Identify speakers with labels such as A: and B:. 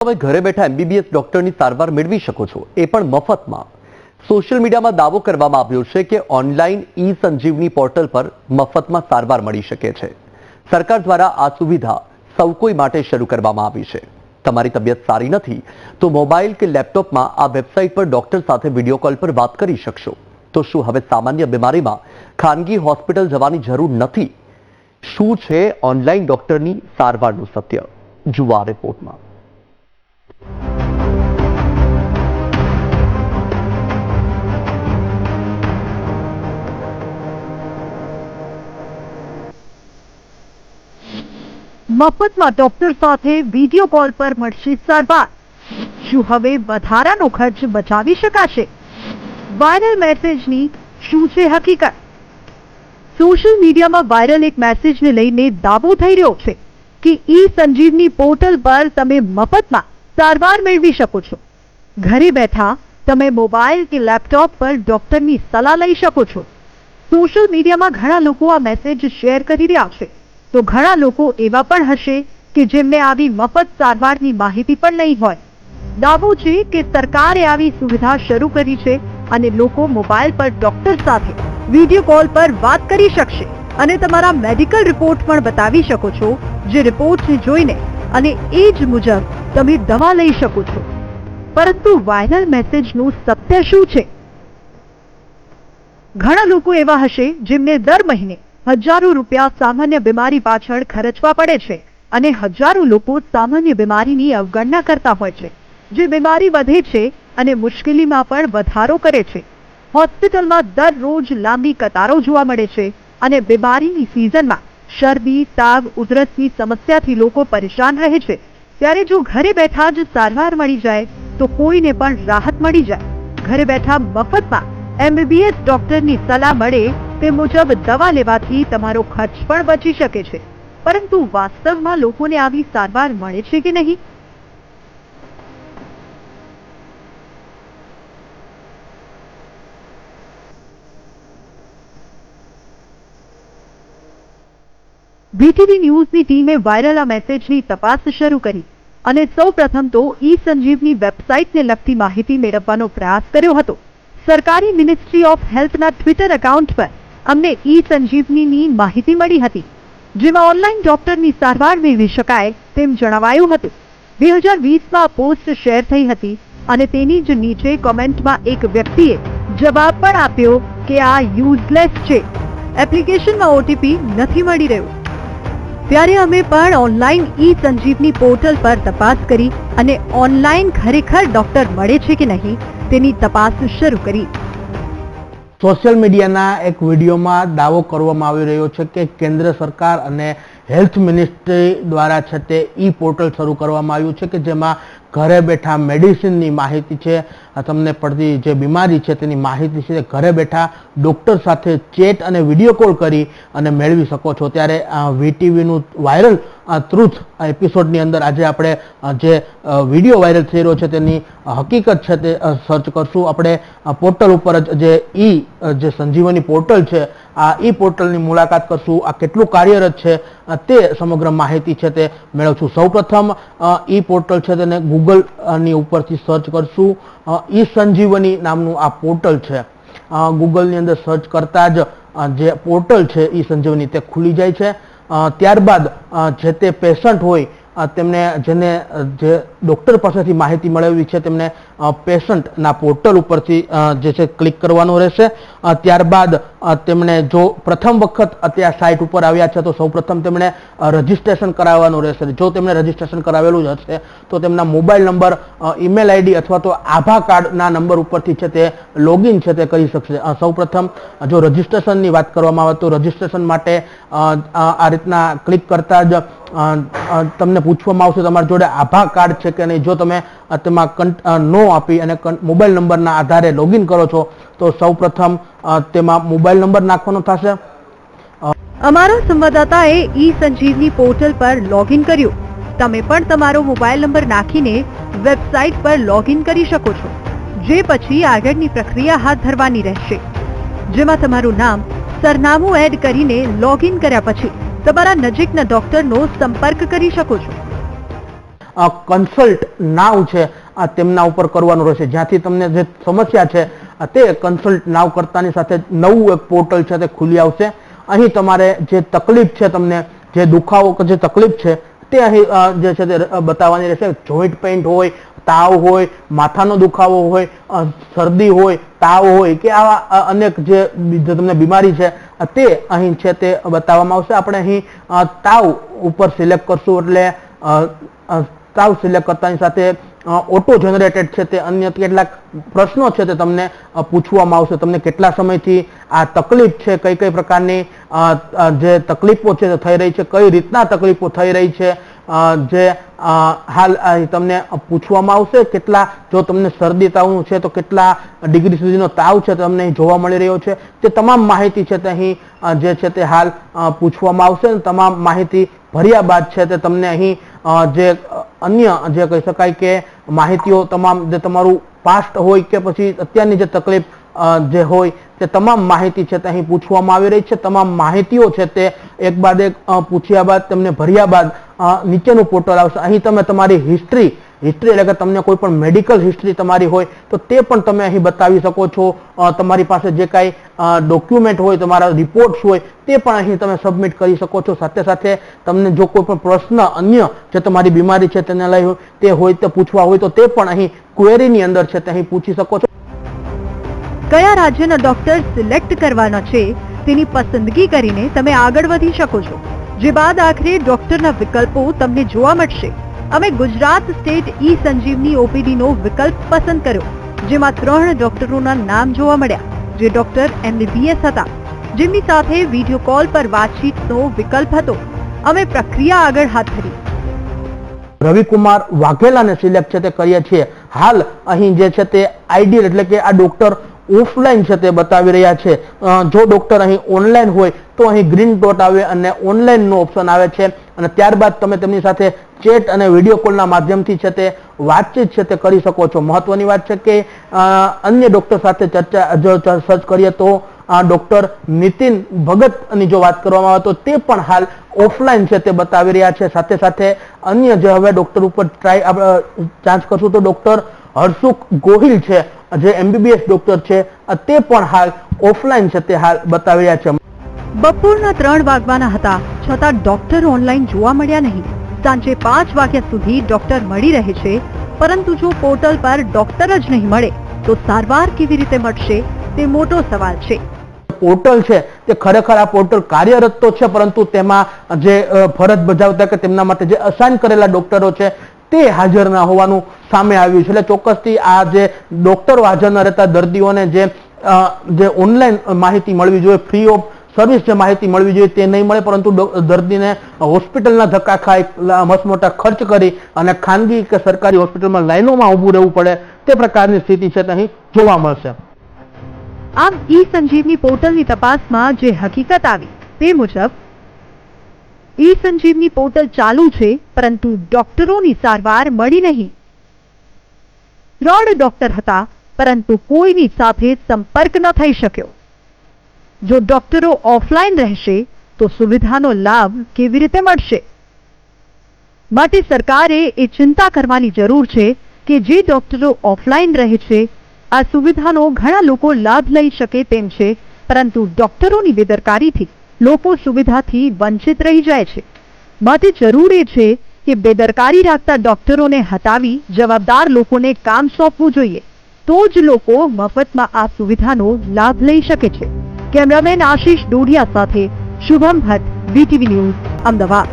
A: તમે ઘરે બેઠા એમબીબીએસ ડોક્ટરની સારવાર મેળવી શકો છો, એ પણ મફતમાં। સોશિયલ મીડિયામાં દાવો કરવામાં આવ્યો છે કે ઓનલાઈન ઈ સંજીવની પોર્ટલ પર મફતમાં સારવાર મળી શકે છે। સરકાર દ્વારા આ સુવિધા સૌ કોઈ માટે શરૂ કરવામાં આવી છે। તમારી તબિયત સારી નથી તો મોબાઈલ કે લેપટોપમાં આ વેબસાઇટ પર ડોક્ટર સાથે વિડીયો કોલ પર વાત કરી શકશો। તો શું હવે સામાન્ય બીમારીમાં ખાનગી હોસ્પિટલ જવાની જરૂર નથી? શું છે ઓનલાઈન ડોક્ટરની સારવારનું સત્ય? જુઓ આ રિપોર્ટમાં।
B: મફતમાં ડોક્ટર સાથે વિડીયો કોલ પર મળશે સારવાર। શું હવે વધારાનો ખર્ચ બચાવી શકાશે? વાયરલ મેસેજની શું છે હકીકત? સોશિયલ મીડિયામાં વાયરલ એક મેસેજને લઈને દાવો થઈ રહ્યો છે કે ઈ સંજીવની પોર્ટલ પર તમે મફતમાં સારવાર મેળવી શકો છો। ઘરે બેઠા તમે મોબાઈલ કે લેપટોપ પર ડોક્ટરની સલાહ લઈ શકો છો। સોશિયલ મીડિયામાં ઘણા લોકો આ મેસેજ શેર કરી રહ્યા છે, તો ઘણા લોકો એવા પણ હશે કે જેમને આવી મફત સારવારની માહિતી પણ નહીં હોય। દાવો છે કે સરકારે આવી સુવિધા શરૂ કરી છે અને લોકો મોબાઈલ પર ડોક્ટર સાથે વિડીયો કોલ પર વાત કરી શકશે અને તમારા મેડિકલ રિપોર્ટ પણ બતાવી શકો છો, જે રિપોર્ટને જોઈને અને એ જ મુજબ તમે દવા લઈ શકો છો। પરંતુ વાયરલ મેસેજનું સત્ય શું છે? ઘણા લોકો એવા હશે જેમને દર મહિને હજારો રૂપિયા સામાન્ય બીમારી પાછળ ખર્ચવા પડે છે અને હજારો લોકો સામાન્ય બીમારીની અવગણના કરતા હોય છે, જે બીમારી વધે છે અને મુશ્કેલીમાં પણ વધારો કરે છે। હોસ્પિટલમાં દરરોજ લાંબી કતારો જોવા મળે છે અને બીમારીની સિઝનમાં શરદી, તાવ, ઉધરસની સમસ્યાથી લોકો પરેશાન રહે છે। ત્યારે જો ઘરે બેઠા જ સારવાર મળી જાય તો કોઈને પણ રાહત મળી જાય। ઘરે બેઠા મફતમાં એમબીબીએસ ડોક્ટરની સલાહ મળે તે મુજબ દવા લેવાથી તમારો ખર્ચ પણ બચી શકે છે। પરંતુ વાસ્તવમાં લોકોને આવી સારવાર મળે છે કે નહીં? બીટીવી ન્યૂઝની ટીમે વાયરલ આ મેસેજની તપાસ શરૂ કરી અને સૌપ્રથમ તો ઈ સંજીવની વેબસાઇટને લગતી માહિતી મેળવવાનો પ્રયાસ કર્યો હતો। સરકારી મિનિસ્ટ્રી ઓફ હેલ્થના ટ્વિટર એકાઉન્ટ પર અમને ઈ સંજીવનીની માહિતી મળી હતી, જેમાં ઓનલાઈન ડોક્ટરની સારવાર મેળવી શકાય તેમ જણાવાયું હતું। 2020માં પોસ્ટ શેર થઈ હતી અને તેની જ નીચે કોમેન્ટમાં એક વ્યક્તિએ જવાબ પણ આપ્યો કે આ યુઝલેસ છે, એપ્લિકેશનમાં ઓટીપી નથી મળી રહ્યો। ત્યારે અમે પણ ઓનલાઈન ઈ સંજીવની પોર્ટલ પર તપાસ કરી અને ઓનલાઈન ખરેખર ડોક્ટર મળે છે કે નહીં તેની તપાસ શરૂ કરી।
C: સોશિયલ મીડિયાના એક વિડીયોમાં દાવો કરવામાં આવી રહ્યો છે કે કેન્દ્ર સરકાર અને હેલ્થ મિનિસ્ટ્રી દ્વારા છે તે ઈ પોર્ટલ શરૂ કરવામાં આવ્યું છે કે જેમાં ઘરે બેઠા મેડિસિનની માહિતી છે, તમને પડતી જે બીમારી છે તેની માહિતી છે ઘરે બેઠા ડૉક્ટર સાથે ચેટ અને વિડીયો કોલ કરી અને મેળવી શકો છો। ત્યારે વીટીવીનું વાયરલ ટ્રુથ એપિસોડની અંદર આજે આપણે જે વિડીયો વાયરલ થઈ રહ્યો છે તેની હકીકત છે તે સર્ચ કરશું। આપણે પોર્ટલ ઉપર જ જે સંજીવની પોર્ટલ છે આ ઈ પોર્ટલની મુલાકાત કરશું, આ કેટલું કાર્યરત છે તે સમગ્ર માહિતી છે તે મેળવશું। સૌપ્રથમ ઈ પોર્ટલ છે તેને ગૂગલની ઉપરથી સર્ચ કરશું। ઈ સંજીવની નામનું આ પોર્ટલ છે, ગૂગલની અંદર સર્ચ કરતા જ જે પોર્ટલ છે ઈ સંજીવની તે ખુલી જાય છે। ત્યારબાદ જે તે પેશન્ટ હોય તેમને જે ડૉક્ટર પાસેથી માહિતી મેળવવી છે તેમને પેશન્ટના પોર્ટલ ઉપરથી જે છે ક્લિક કરવાનું રહેશે। ત્યારબાદ તેમણે જો પ્રથમ વખત અત્યારે સાઇટ ઉપર આવ્યા છે તો સૌપ્રથમ તેમણે રજિસ્ટ્રેશન કરાવવાનું રહેશે। જો તેમણે રજિસ્ટ્રેશન કરાવેલું જ હશે તો તેમના મોબાઈલ નંબર, ઈમેલ આઈડી અથવા તો આભા કાર્ડના નંબર ઉપરથી છે તે લોગિન છે તે કરી શકશે। સૌપ્રથમ જો રજિસ્ટ્રેશનની વાત કરવામાં આવે તો રજિસ્ટ્રેશન માટે આ રીતના ક્લિક કરતા જ તમને પૂછવામાં આવશે તમારી જોડે આભા કાર્ડ છે કે નહીં। જો તમે તેમાં નો આપી અને મોબાઈલ નંબરના આધારે લોગિન કરો છો તો સૌપ્રથમ તેમાં મોબાઈલ નંબર નાખવાનો થશે।
B: અમારા સંવાદદાતાએ ઈ સંજીવની પોર્ટલ પર લોગિન કર્યું। તમે પણ તમારો મોબાઈલ નંબર નાખીને વેબસાઇટ પર લોગિન કરી શકો છો, જે પછી આગળની પ્રક્રિયા હાથ ધરવાની રહેશે, જેમાં તમારું નામ, સરનામું એડ કરીને લોગિન કર્યા પછી તમારા નજીકના ડોક્ટરનો સંપર્ક કરી શકો છો।
C: કન્સલ્ટ નાવ છે તેમના ઉપર કરવાનું રહેશે, જ્યાંથી તમને જે સમસ્યા છે તે કન્સલ્ટ નાવ કરતાની સાથે નવું એક પોર્ટલ છે તે ખુલી આવશે. અહીં તમારે જે તકલીફ છે, તમને જે દુખાવો કે જે તકલીફ છે તે અહીં જે છે તે બતાવવાની રહેશે. જોઈન્ટ પેઇન હોય, તાવ હોય, માથાનો દુખાવો હોય, શરદી હોય, તાવ હોય કે આવા અનેક જે તમને બીમારી છે તે અહીં છે તે બતાવવામાં આવશે. આપણે અહીં તાવ ઉપર સિલેક્ટ કરશું એટલે તાવ સિલેક્ટ કરતાની સાથે ઓટો જનરેટેડ છે તે અન્ય કેટલાક પ્રશ્નો છે તે તમને પૂછવામાં આવશે. તમને કેટલા સમયથી આ તકલીફ છે, કઈ કઈ પ્રકારની જે તકલીફો છે તે થઈ રહી છે, કઈ રીતના તકલીફો થઈ રહી છે, જે હાલ તમને પૂછવામાં આવશે. કેટલા, જો તમને શરદી તાવનું છે તો કેટલા ડિગ્રી સુધીનો તાવ છે તમને અહીં જોવા મળી રહ્યો છે, તે તમામ માહિતી છે તે અહીં જે છે તે હાલ પૂછવામાં આવશે. તમામ માહિતી ભર્યા બાદ છે તે તમને અહીં જે અન્ય જે કહી શકાય કે માહિતીઓ તમામ જે તમારું પાસ્ટ હોય કે પછી અત્યારની જે તકલીફ જે હોય તે તમામ માહિતી છે તે અહીં પૂછવામાં આવી રહી છે. તમામ માહિતીઓ છે તે એક બાદ એક પૂછ્યા બાદ તેમને ભર્યા બાદ નીચેનું પોર્ટલ આવશે. અહીં તમે તમારી હિસ્ટ્રી એટલે કે તમને કોઈ પણ મેડિકલ હિસ્ટ્રી તમારી હોય તો તે પણ તમે અહીં બતાવી શકો છો. તમારી પાસે જે કાંઈ ડોક્યુમેન્ટ હોય, તમારા રિપોર્ટ્સ હોય તે પણ અહીં તમે સબમિટ કરી શકો છો. સાથે સાથે તમને જો કોઈ પણ પ્રશ્ન અન્ય જે તમારી બીમારી છે તેને લઈ તે હોય તે પૂછવા હોય તો તે પણ અહીં ક્વેરીની અંદર છે તે અહીં પૂછી શકો છો.
B: કયા રાજ્યના ડોક્ટર સિલેક્ટ કરવાના છે તેની પસંદગી કરીને તમે આગળ વધી શકો છો, જે બાદ આખરે ડોક્ટરના વિકલ્પો તમને જોવા મળશે. અમે ગુજરાત સ્ટેટ ઈ સંજીવની ઓપીડી નો વિકલ્પ પસંદ કર્યો, જેમાં 3 ડોક્ટરોના નામ જોવા મળ્યા, જે ડોક્ટર MBBS હતા, જેમની સાથે વિડીયો કોલ પર વાતચીતનો વિકલ્પ હતો. અમે પ્રક્રિયા આગળ હાથ ધરી.
C: રવિકુમાર વાઘેલાને સિલેક્ટ છે તે કરીએ છીએ. હાલ અહીં જે છે તે આઈડિયલ એટલે કે આ ડોક્ટર ઓફલાઈન છે તે બતાવી રહ્યા છે. જો ડોક્ટર અહીં ઓનલાઈન હોય તો અહીં ગ્રીન ડોટ આવે અને ઓનલાઈન નો ઓપ્શન આવે છે, અને ત્યારબાદ તમે તેમની સાથે ચેટ અને વિડીયો કોલના માધ્યમથી છે તે વાતચીત છે તે કરી શકો છો. મહત્વની વાત છે કે અન્ય ડોક્ટર સાથે ચર્ચા જો સર્ચ કરીએ તો ડોક્ટર નીતિન ભગતની જો વાત કરવામાં આવે તો તે પણ હાલ ઓફલાઈન છે તે બતાવી રહ્યા છે. સાથે સાથે અન્ય જે હવે ડોક્ટર ઉપર ચાન્સ કરશું તો ડોક્ટર હરસુખ ગોહિલ છે, જે MBBS ડોક્ટર છે, તે પણ હાલ ઓફલાઈન છે તે હાલ બતાવી રહ્યા છે.
B: બપોરના 3 વાગવાના હતા, છતાં ડોક્ટર ઓનલાઈન જોવા મળ્યા નહીં. સાંજે 5 વાગ્યા સુધી ડોક્ટર મળી રહે છે, પરંતુ જો પોર્ટલ પર ડોક્ટર જ નહીં મળે તો સારવાર કેવી રીતે મળશે તે મોટો સવાલ છે.
C: પોર્ટલ છે તે ખરેખર આ પોર્ટલ કાર્યરત તો છે, પરંતુ તેમાં જે ફરજ બજાવતા કે તેમના માટે જે અસાઇન કરેલા ડોક્ટરો છે તે હાજર ના હોવાનું સામે આવ્યું છે. એટલે ચોક્કસથી આ જે ડોક્ટરો હાજર ન રહેતા દર્દીઓને જે ઓનલાઈન માહિતી મળવી જોઈએ, ફ્રી ઓફ સર્વિસ જે માહિતી મળવી જોઈએ તે નહીં મળે, પરંતુ દર્દીને હોસ્પિટલના ધક્કા ખાઈ મસમોટા ખર્ચ કરી અને ખાનગી કે સરકારી હોસ્પિટલમાં લાઈનોમાં ઊભું રહેવું પડે તે પ્રકારની સ્થિતિ છે તે અહીં જોવા મળશે.
B: આમ ઈ સંજીવની પોર્ટલની તપાસમાં જે હકીકત આવી તે મુજબ ઈ સંજીવની પોર્ટલ ચાલુ છે, પરંતુ ડોક્ટરોની સારવાર મળી નહીં. 3 ડોક્ટર હતા, પરંતુ કોઈની સાથે સંપર્ક ન થઈ શક્યો. જો ડોક્ટરો ઓફલાઈન રહેશે તો સુવિધાનો લાભ કેવી રીતે મળશે? માટે સરકારે એ ચિંતા કરવાની જરૂર છે કે જે ડોક્ટરો ઓફલાઈન રહે છે આ સુવિધાનો ઘણા લોકો લાભ લઈ શકે તેમ છે, પરંતુ ડોક્ટરોની બેદરકારીથી લોકો સુવિધાથી વંચિત રહી જાય છે. માટે જરૂર એ છે કે બેદરકારી રાખતા ડોક્ટરોને હટાવી જવાબદાર લોકોને કામ સોંપવું જોઈએ, તો જ લોકો મફતમાં આ સુવિધાનો લાભ લઈ શકે છે. કેમેરામેન આશીષ ડોડિયા સાથે શુભમ ભટ્ટ, VTV ન્યૂઝ, અમદાવાદ.